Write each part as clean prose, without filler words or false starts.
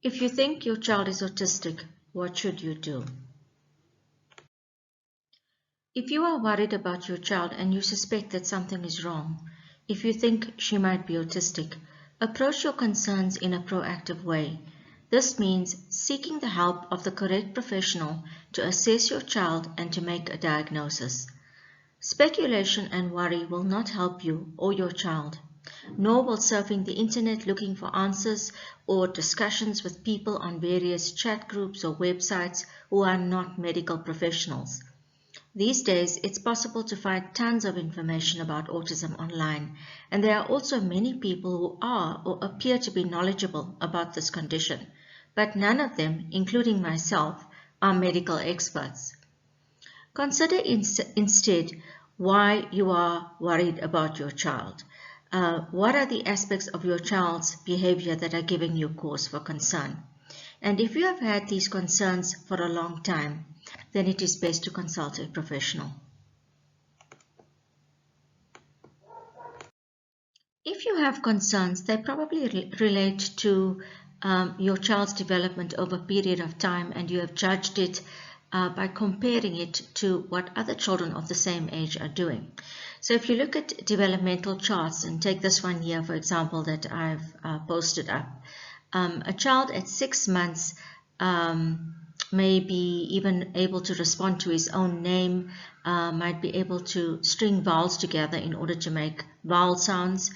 If you think your child is autistic, what should you do? If you are worried about your child and you suspect that something is wrong, if you think she might be autistic, approach your concerns in a proactive way. This means seeking the help of the correct professional to assess your child and to make a diagnosis. Speculation and worry will not help you or your child, nor will surfing the internet looking for answers or discussions with people on various chat groups or websites who are not medical professionals. These days, it's possible to find tons of information about autism online, and there are also many people who are or appear to be knowledgeable about this condition, but none of them, including myself, are medical experts. Consider instead why you are worried about your child. What are the aspects of your child's behavior that are giving you cause for concern? And if you have had these concerns for a long time, then it is best to consult a professional. If you have concerns, they probably relate to your child's development over a period of time, and you have judged it by comparing it to what other children of the same age are doing. So if you look at developmental charts, and take this one here, for example, that I've posted up, a child at 6 months may be even able to respond to his own name, might be able to string vowels together in order to make vowel sounds.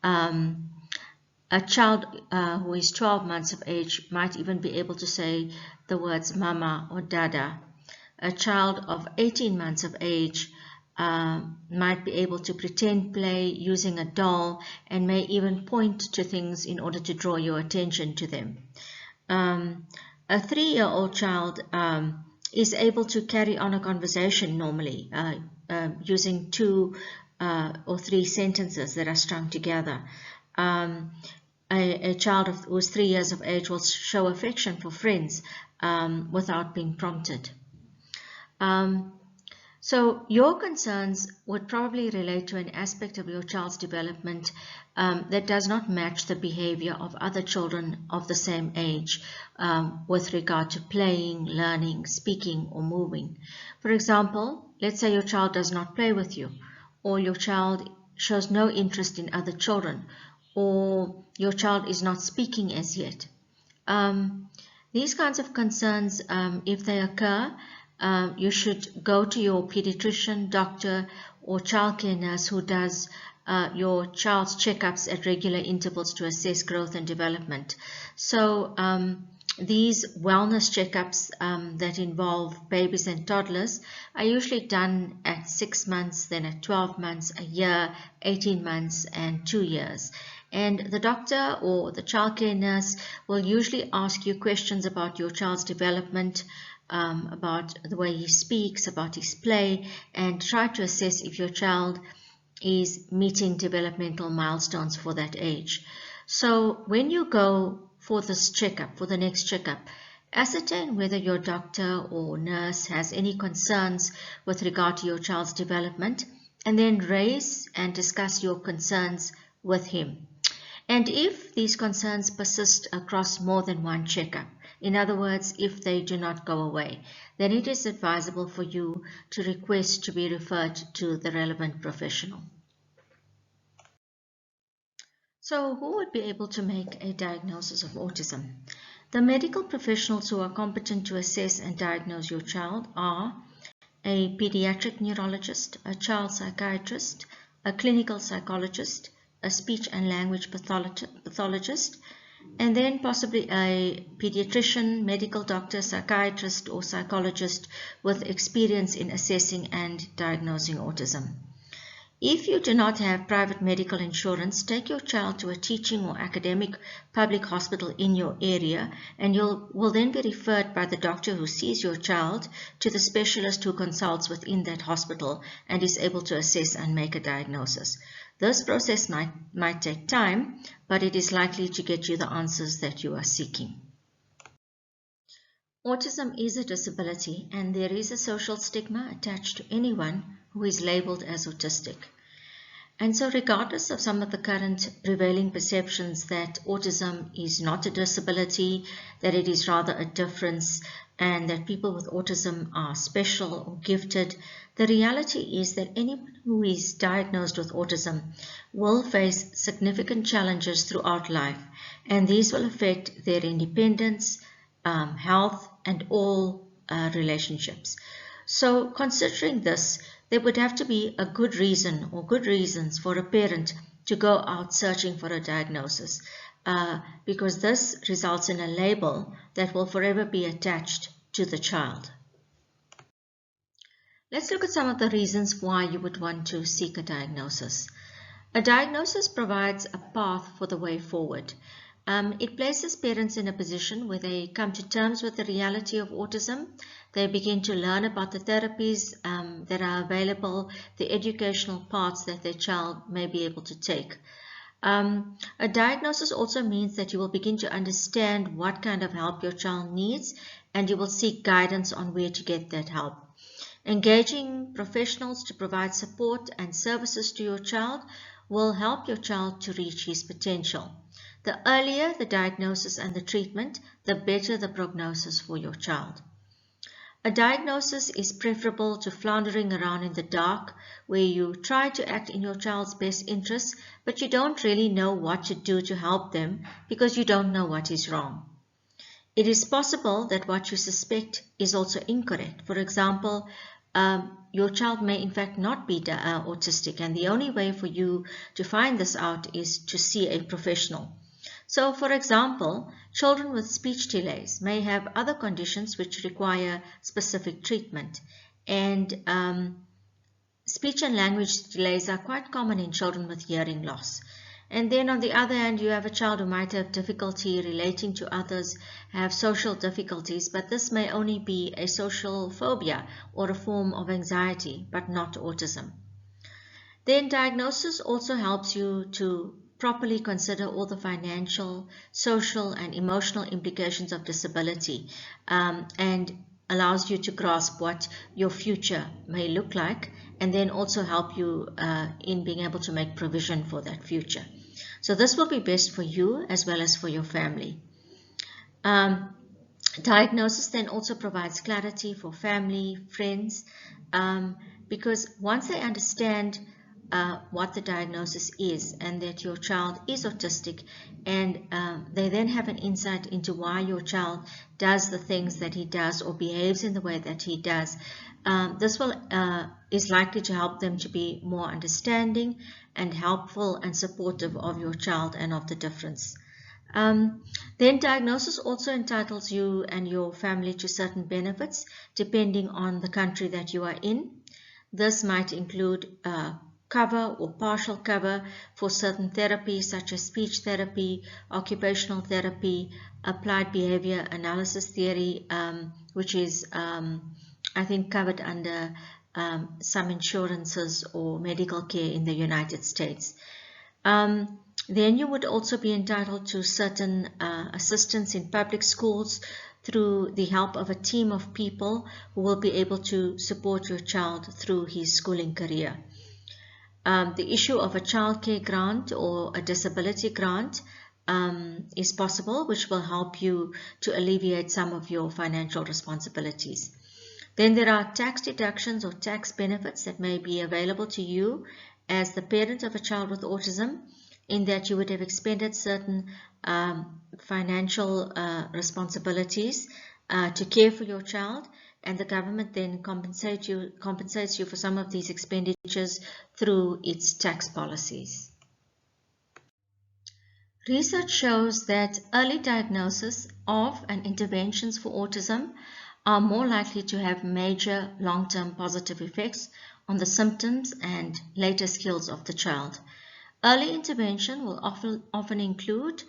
A child who is 12 months of age might even be able to say the words mama or dada. A child of 18 months of age might be able to pretend play using a doll and may even point to things in order to draw your attention to them. A 3-year-old child is able to carry on a conversation normally using 2 or 3 sentences that are strung together. A child who is 3 years of age will show affection for friends without being prompted. So your concerns would probably relate to an aspect of your child's development that does not match the behavior of other children of the same age with regard to playing, learning, speaking, or moving. For example, let's say your child does not play with you, or your child shows no interest in other children, or your child is not speaking as yet. These kinds of concerns, if they occur, you should go to your pediatrician, doctor, or childcare nurse who does your child's checkups at regular intervals to assess growth and development. So these wellness checkups that involve babies and toddlers are usually done at 6 months, then at 12 months, a year, 18 months, and 2 years. And the doctor or the childcare nurse will usually ask you questions about your child's development, about the way he speaks, about his play, and try to assess if your child is meeting developmental milestones for that age. So when you go for this checkup, for the next checkup, ascertain whether your doctor or nurse has any concerns with regard to your child's development, and then raise and discuss your concerns with him. And if these concerns persist across more than one checkup, in other words, if they do not go away, then it is advisable for you to request to be referred to the relevant professional. So who would be able to make a diagnosis of autism? The medical professionals who are competent to assess and diagnose your child are a pediatric neurologist, a child psychiatrist, a clinical psychologist, a speech and language pathologist, and then possibly a pediatrician, medical doctor, psychiatrist, or psychologist with experience in assessing and diagnosing autism. If you do not have private medical insurance, take your child to a teaching or academic public hospital in your area, and you will then be referred by the doctor who sees your child to the specialist who consults within that hospital and is able to assess and make a diagnosis. This process might take time, but it is likely to get you the answers that you are seeking. Autism is a disability, and there is a social stigma attached to anyone who is labeled as autistic. And so regardless of some of the current prevailing perceptions that autism is not a disability, that it is rather a difference, and that people with autism are special or gifted, the reality is that anyone who is diagnosed with autism will face significant challenges throughout life, and these will affect their independence, health, and all relationships. So considering this, there would have to be a good reason or good reasons for a parent to go out searching for a diagnosis, because this results in a label that will forever be attached to the child. Let's look at some of the reasons why you would want to seek a diagnosis. A diagnosis provides a path for the way forward. It places parents in a position where they come to terms with the reality of autism. They begin to learn about the therapies that are available, the educational paths that their child may be able to take. A diagnosis also means that you will begin to understand what kind of help your child needs, and you will seek guidance on where to get that help. Engaging professionals to provide support and services to your child will help your child to reach his potential. The earlier the diagnosis and the treatment, the better the prognosis for your child. A diagnosis is preferable to floundering around in the dark, where you try to act in your child's best interests, but you don't really know what to do to help them because you don't know what is wrong. It is possible that what you suspect is also incorrect. For example, your child may in fact not be autistic, and the only way for you to find this out is to see a professional. So, for example, children with speech delays may have other conditions which require specific treatment, and speech and language delays are quite common in children with hearing loss. And then on the other hand, you have a child who might have difficulty relating to others, have social difficulties, but this may only be a social phobia or a form of anxiety, but not autism. Then diagnosis also helps you to properly consider all the financial, social, and emotional implications of disability, and allows you to grasp what your future may look like, and then also help you in being able to make provision for that future. So this will be best for you as well as for your family. Diagnosis then also provides clarity for family, friends, because once they understand what the diagnosis is and that your child is autistic, and they then have an insight into why your child does the things that he does or behaves in the way that he does, this is likely to help them to be more understanding and helpful and supportive of your child and of the difference. Then diagnosis also entitles you and your family to certain benefits depending on the country that you are in. This might include cover or partial cover for certain therapies such as speech therapy, occupational therapy, applied behavior analysis theory, which is I think covered under some insurances or medical care in the United States. Then you would also be entitled to certain assistance in public schools through the help of a team of people who will be able to support your child through his schooling career. The issue of a childcare grant or a disability grant is possible, which will help you to alleviate some of your financial responsibilities. Then there are tax deductions or tax benefits that may be available to you as the parent of a child with autism, in that you would have expended certain financial responsibilities to care for your child, and the government then compensates you for some of these expenditures through its tax policies. Research shows that early diagnosis of and interventions for autism are more likely to have major long-term positive effects on the symptoms and later skills of the child. Early intervention will often include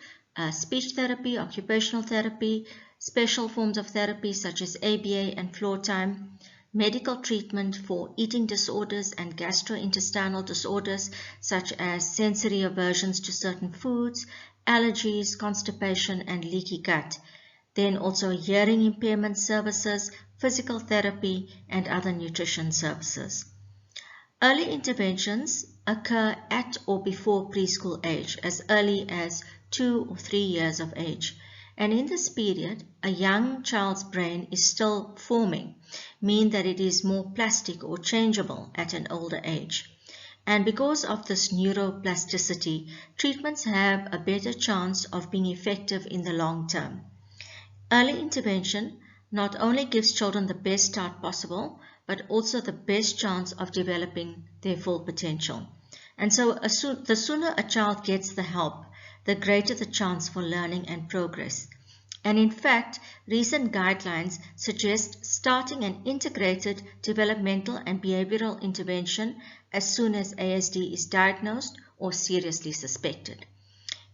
speech therapy, occupational therapy, special forms of therapy such as ABA and floor time, medical treatment for eating disorders and gastrointestinal disorders such as sensory aversions to certain foods, allergies, constipation, and leaky gut. Then also hearing impairment services, physical therapy, and other nutrition services. Early interventions occur at or before preschool age, as early as 2 or 3 years of age. And in this period, a young child's brain is still forming, meaning that it is more plastic or changeable at an older age. And because of this neuroplasticity, treatments have a better chance of being effective in the long term. Early intervention not only gives children the best start possible, but also the best chance of developing their full potential. And so the sooner a child gets the help, the greater the chance for learning and progress. And in fact, recent guidelines suggest starting an integrated developmental and behavioral intervention as soon as ASD is diagnosed or seriously suspected.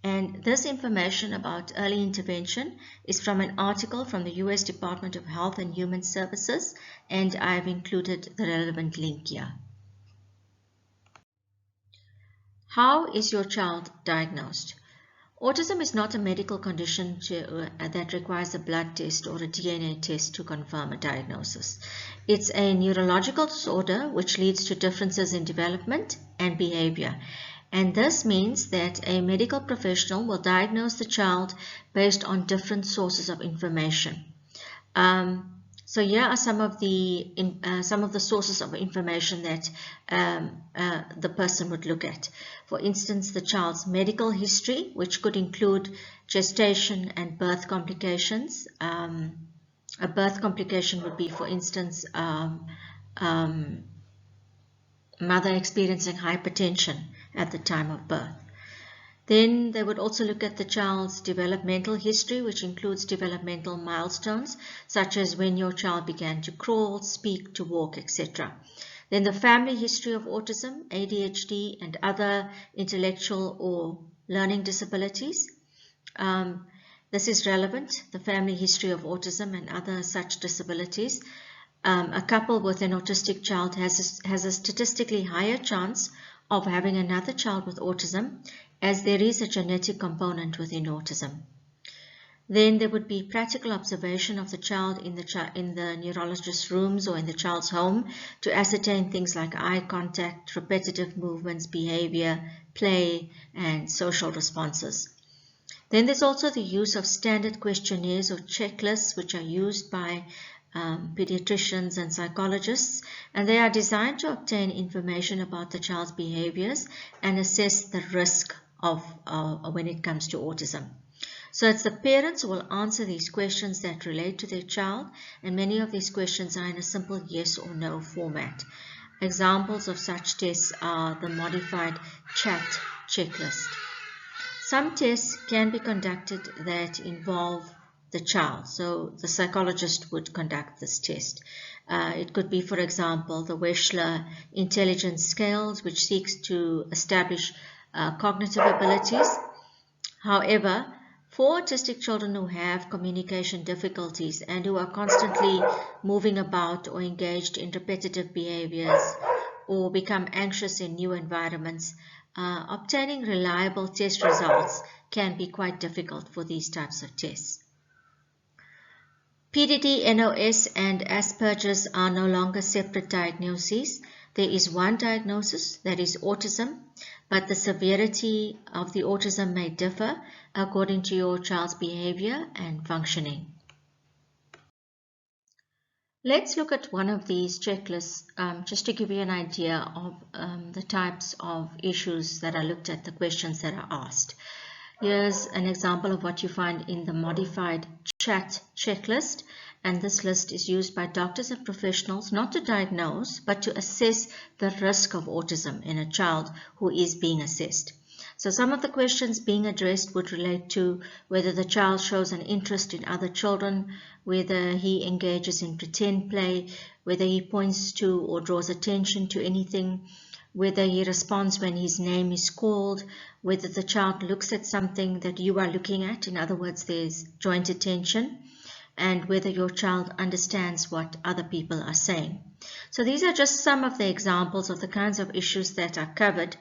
And this information about early intervention is from an article from the US Department of Health and Human Services, and I've included the relevant link here. How is your child diagnosed? Autism is not a medical condition that requires a blood test or a DNA test to confirm a diagnosis. It's a neurological disorder which leads to differences in development and behavior. And this means that a medical professional will diagnose the child based on different sources of information. So here are some of the sources of information that the person would look at. For instance, the child's medical history, which could include gestation and birth complications. A birth complication would be, for instance, mother experiencing hypertension at the time of birth. Then they would also look at the child's developmental history, which includes developmental milestones, such as when your child began to crawl, speak, to walk, etc. Then the family history of autism, ADHD, and other intellectual or learning disabilities. This is relevant, the family history of autism and other such disabilities. A couple with an autistic child has a statistically higher chance of having another child with autism, as there is a genetic component within autism. Then there would be practical observation of the child in the neurologist's rooms or in the child's home to ascertain things like eye contact, repetitive movements, behavior, play, and social responses. Then there's also the use of standard questionnaires or checklists, which are used by pediatricians and psychologists, and they are designed to obtain information about the child's behaviors and assess the risk of when it comes to autism. So it's the parents who will answer these questions that relate to their child, and many of these questions are in a simple yes or no format. Examples of such tests are the modified chat checklist. Some tests can be conducted that involve the child, so the psychologist would conduct this test. It could be, for example, the Wechsler Intelligence Scales, which seeks to establish cognitive abilities. However, for autistic children who have communication difficulties and who are constantly moving about or engaged in repetitive behaviors or become anxious in new environments, obtaining reliable test results can be quite difficult for these types of tests. PDD, NOS, and Asperger's are no longer separate diagnoses. There is one diagnosis, that is autism, but the severity of the autism may differ according to your child's behavior and functioning. Let's look at one of these checklists just to give you an idea of the types of issues that are looked at, the questions that are asked. Here's an example of what you find in the modified chat checklist, and this list is used by doctors and professionals not to diagnose but to assess the risk of autism in a child who is being assessed. So some of the questions being addressed would relate to whether the child shows an interest in other children, whether he engages in pretend play, whether he points to or draws attention to anything, whether he responds when his name is called, whether the child looks at something that you are looking at, in other words, there's joint attention, and whether your child understands what other people are saying. So these are just some of the examples of the kinds of issues that are covered,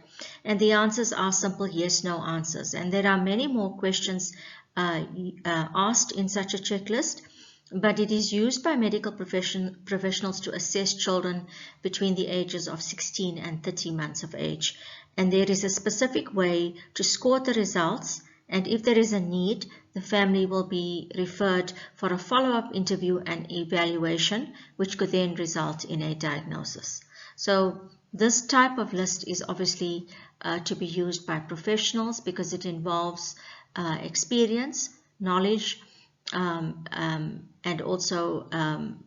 and the answers are simple yes/no answers. And there are many more questions asked in such a checklist, but it is used by medical professionals to assess children between the ages of 16 and 30 months of age. And there is a specific way to score the results, and if there is a need, the family will be referred for a follow-up interview and evaluation, which could then result in a diagnosis. So this type of list is obviously to be used by professionals because it involves experience, knowledge, and also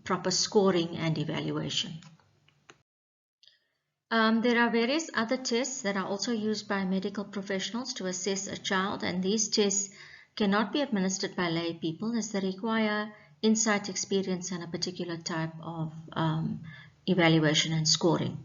proper scoring and evaluation. There are various other tests that are also used by medical professionals to assess a child, and these tests cannot be administered by lay people as they require insight, experience, and a particular type of evaluation and scoring.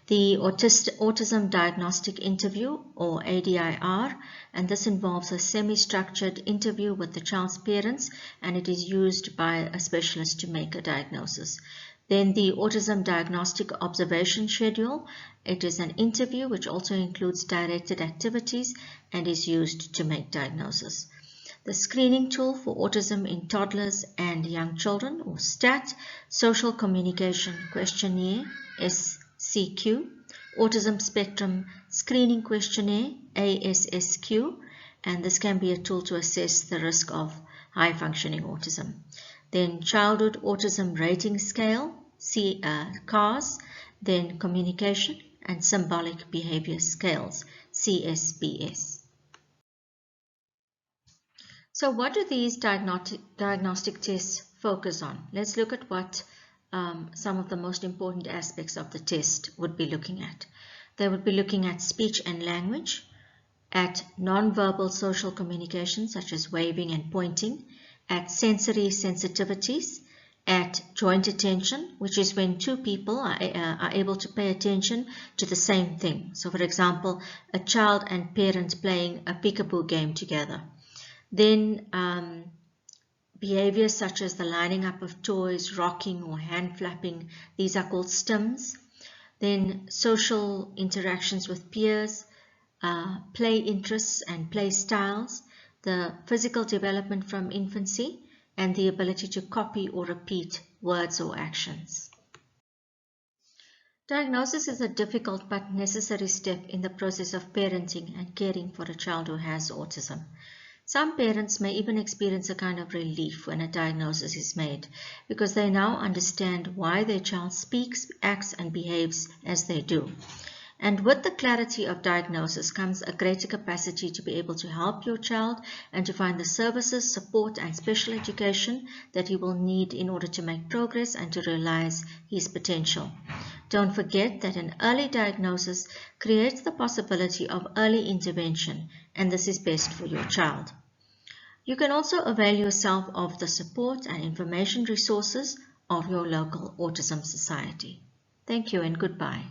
The Autism Diagnostic Interview, or ADIR, and this involves a semi-structured interview with the child's parents, and it is used by a specialist to make a diagnosis. Then the Autism Diagnostic Observation Schedule, it is an interview which also includes directed activities and is used to make diagnosis. The Screening Tool for Autism in Toddlers and Young Children, or STAT, Social Communication Questionnaire, SCQ, Autism Spectrum Screening Questionnaire, ASSQ, and this can be a tool to assess the risk of high-functioning autism. Then Childhood Autism Rating Scale, CARS, then Communication and Symbolic Behavior Scales, CSBS. So what do these diagnostic tests focus on? Let's look at what some of the most important aspects of the test would be looking at. They would be looking at speech and language, at nonverbal social communication such as waving and pointing, at sensory sensitivities, at joint attention, which is when two people are able to pay attention to the same thing. So for example, a child and parent playing a peekaboo game together. Then behaviors such as the lining up of toys, rocking or hand flapping, these are called stims. Then social interactions with peers, play interests and play styles, the physical development from infancy, and the ability to copy or repeat words or actions. Diagnosis is a difficult but necessary step in the process of parenting and caring for a child who has autism. Some parents may even experience a kind of relief when a diagnosis is made because they now understand why their child speaks, acts, and behaves as they do. And with the clarity of diagnosis comes a greater capacity to be able to help your child and to find the services, support, and special education that he will need in order to make progress and to realize his potential. Don't forget that an early diagnosis creates the possibility of early intervention, and this is best for your child. You can also avail yourself of the support and information resources of your local Autism Society. Thank you and goodbye.